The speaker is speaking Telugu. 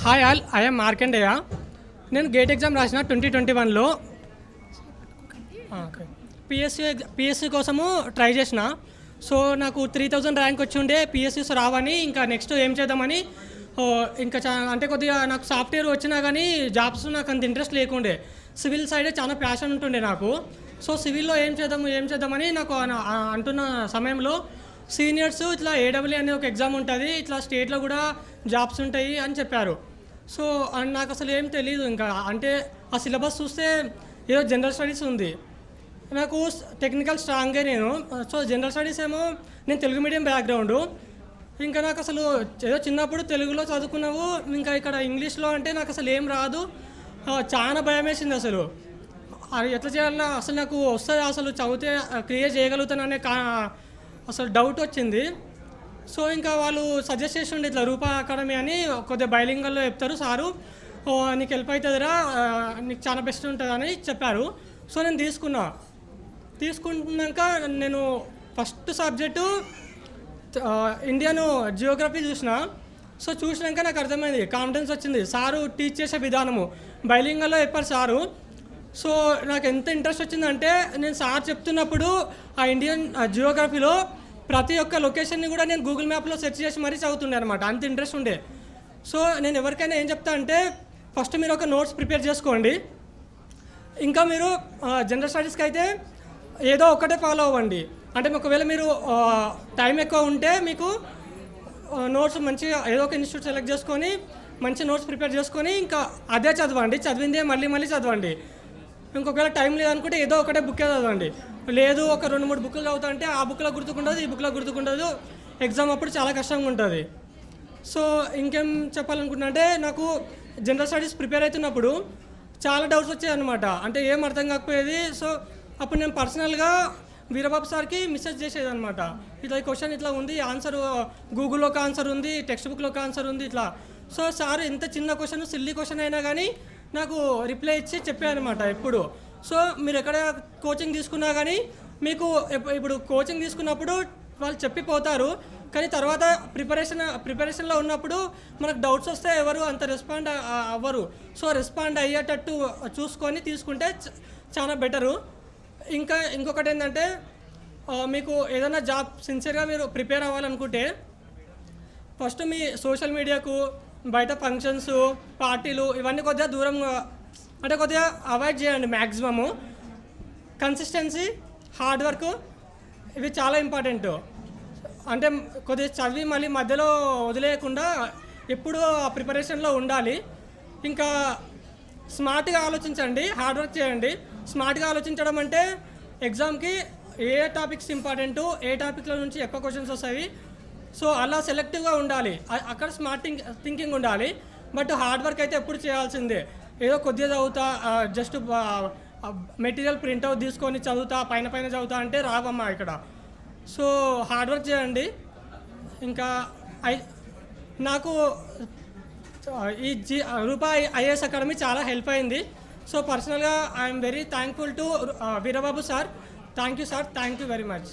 Hi all, I'm Markandeya. నేను గేట్ ఎగ్జామ్ రాసిన 2021లో. ఓకే. పిఎస్సి కోసము ట్రై చేసిన. సో నాకు 3000 ర్యాంక్ వచ్చి ఉండే. పిఎస్సిస్ రావని ఇంకా నెక్స్ట్ ఏం చేద్దామని ఇంకా అంటే కొద్దిగా నాకు సాఫ్ట్వేర్ వచ్చినా కానీ జాబ్స్ నాకు అంత ఇంట్రెస్ట్ లేకుండే. సివిల్ సైడే చాలా ప్యాషన్ ఉంటుండే నాకు. సో సివిల్లో ఏం చేద్దామని నాకు అంటున్న సమయంలో సీనియర్స్ ఇట్లా ఏడబ్ల్యూ అనే ఒక ఎగ్జామ్ ఉంటుంది, ఇట్లా స్టేట్లో కూడా జాబ్స్ ఉంటాయి అని చెప్పారు. సో నాకు అసలు ఏం తెలీదు. ఇంకా అంటే ఆ సిలబస్ చూస్తే ఏదో జనరల్ స్టడీస్ ఉంది. నాకు టెక్నికల్ స్ట్రాంగే నేను. సో జనరల్ స్టడీస్ ఏమో నేను తెలుగు మీడియం బ్యాక్గ్రౌండు. ఇంకా నాకు అసలు ఏదో చిన్నప్పుడు తెలుగులో చదువుకున్నావు, ఇంకా ఇక్కడ ఇంగ్లీష్లో అంటే నాకు అసలు ఏం రాదు. చాలా భయం వేసింది అసలు. అది ఎట్లా చేయాలన్నా అసలు నాకు వస్తుంది, అసలు చదివితే క్లియర్ చేయగలుగుతాననే అసలు డౌట్ వచ్చింది. సో ఇంకా వాళ్ళు సజెస్ట్ చేస్తుండే ఇట్లా రూపా అకాడమీ అని కొద్దిగా బైలింగల్లో చెప్తారు సారు, నీకు హెల్ప్ అవుతుందిరా, నీకు చాలా బెస్ట్ ఉంటుందని చెప్పారు. సో నేను తీసుకున్నాక నేను ఫస్ట్ సబ్జెక్టు ఇండియన్ జియోగ్రఫీ చూసిన. సో చూసినాక నాకు అర్థమైంది, కాన్ఫిడెన్స్ వచ్చింది. సారు టీచ్ చేసే విధానము బైలింగల్లో చెప్పారు సారు. సో నాకు ఎంత ఇంట్రెస్ట్ వచ్చిందంటే నేను సార్ చెప్తున్నప్పుడు ఆ ఇండియన్ జియోగ్రఫీలో ప్రతి ఒక్క లొకేషన్ని కూడా నేను గూగుల్ మ్యాప్లో సెర్చ్ చేసి మరీ చదువుతుండే అనమాట, అంత ఇంట్రెస్ట్ ఉండే. సో నేను ఎవరికైనా ఏం చెప్తా అంటే ఫస్ట్ మీరు ఒక నోట్స్ ప్రిపేర్ చేసుకోండి. ఇంకా మీరు జనరల్ స్టడీస్కి అయితే ఏదో ఒకటే ఫాలో అవ్వండి. అంటే ఒకవేళ మీరు టైం ఎక్కువ ఉంటే మీకు నోట్స్ మంచిగా ఏదో ఒక ఇన్స్టిట్యూట్ సెలెక్ట్ చేసుకొని మంచి నోట్స్ ప్రిపేర్ చేసుకొని ఇంకా అదే చదవండి, చదివిందే మళ్ళీ చదవండి. ఇంకొకవేళ టైం లేదనుకుంటే ఏదో ఒకటే బుక్కే చదవండి. లేదు ఒక 2-3 బుక్లు చదువుతా అంటే ఆ బుక్లో గుర్తుకుండదు, ఈ బుక్లో గుర్తుకుండదు, ఎగ్జామ్ అప్పుడు చాలా కష్టంగా ఉంటుంది. సో ఇంకేం చెప్పాలనుకుంటున్నా అంటే నాకు జనరల్ స్టడీస్ ప్రిపేర్ అవుతున్నప్పుడు చాలా డౌట్స్ వచ్చాయి అనమాట. అంటే ఏం అర్థం కాకపోయేది. సో అప్పుడు నేను పర్సనల్గా వీరబాబు సార్కి మెసేజ్ చేసేది అనమాట, ఇట్లా ఈ క్వశ్చన్ ఇట్లా ఉంది, ఆన్సర్ గూగుల్లో ఒక ఆన్సర్ ఉంది, టెక్స్ట్ బుక్లో ఒక ఆన్సర్ ఉంది ఇట్లా. సో సార్ ఎంత చిన్న క్వశ్చన్, సిల్లీ క్వశ్చన్ అయినా కానీ నాకు రిప్లై ఇచ్చి చెప్పారనమాట ఎప్పుడు. సో మీరు ఎక్కడ కోచింగ్ తీసుకున్నా కానీ మీకు ఇప్పుడు కోచింగ్ తీసుకున్నప్పుడు వాళ్ళు చెప్పిపోతారు, కానీ తర్వాత ప్రిపరేషన్లో ఉన్నప్పుడు మనకు డౌట్స్ వస్తే ఎవరు అంత రెస్పాండ్ అవ్వరు. సో రెస్పాండ్ అయ్యేటట్టు చూసుకొని తీసుకుంటే చాలా బెటరు. ఇంకొకటి ఏంటంటే మీకు ఏదైనా జాబ్ సిన్సియర్గా మీరు ప్రిపేర్ అవ్వాలనుకుంటే ఫస్ట్ మీ సోషల్ మీడియాకు, బయట ఫంక్షన్స్, పార్టీలు ఇవన్నీ కొద్దిగా దూరంగా, అంటే కొద్దిగా అవాయిడ్ చేయండి మ్యాక్సిమము. కన్సిస్టెన్సీ, హార్డ్ వర్క్ ఇవి చాలా ఇంపార్టెంట్. అంటే కొద్దిగా చదివి మళ్ళీ మధ్యలో వదిలేయకుండా ఎప్పుడూ ఆ ప్రిపరేషన్లో ఉండాలి. ఇంకా స్మార్ట్గా ఆలోచించండి, హార్డ్ వర్క్ చేయండి. స్మార్ట్గా ఆలోచించడం అంటే ఎగ్జామ్కి ఏ టాపిక్స్ ఇంపార్టెంటు, ఏ టాపిక్ల నుంచి ఎక్కువ క్వశ్చన్స్ వస్తాయి, సో అలా సెలెక్టివ్గా ఉండాలి. అక్కడ స్మార్ట్ థింకింగ్ ఉండాలి. బట్ హార్డ్ వర్క్ అయితే ఎప్పుడు చేయాల్సిందే. ఏదో కొద్దిగా చదువుతా, జస్ట్ మెటీరియల్ ప్రింట్అవుట్ తీసుకొని చదువుతా, పైన చదువుతా అంటే రావమ్మా ఇక్కడ. సో హార్డ్ వర్క్ చేయండి. ఇంకా నాకు ఈ రూపా ఐఏఎస్ అకాడమీ చాలా హెల్ప్ అయింది. సో పర్సనల్గా I'm very thankful to Veerababu sir. Thank you sir, thank you very much.